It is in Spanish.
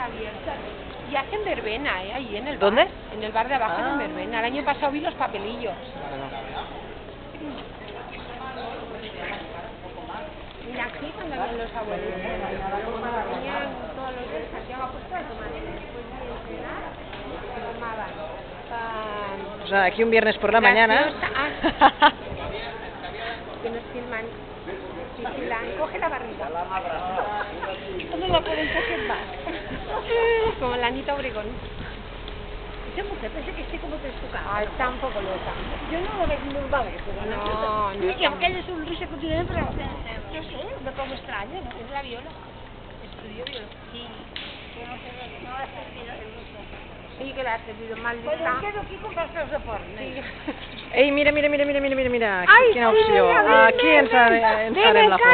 abiertas. Y hacen verbena, ahí en el bar. ¿Dónde? En el bar de abajo hacen verbena. El año pasado vi los papelillos. Mira, aquí cuando habían los abuelos, venían todos los días aquí a puesto de tomar. Después de cenar, tomaban. O sea, aquí un viernes por la mañana. Que nos filman. Coge la barriga. No la pueden coger más. Como la Anita Obregón. Esa mujer pensé que esté como desfocada. Ah, está un poco loca. Yo no lo veo normal eso. No. Y aunque ella es un risa continente, pero no sé, me como extraño, ¿no? Es la Viola. Estudió biología. Sí. No ha servido el uso. Sí, que la ha servido mal. Pues me quedo aquí con los soportes. Sí. Ei, mira. Ai, Quina opció. sí, Aquí ens farem la foto.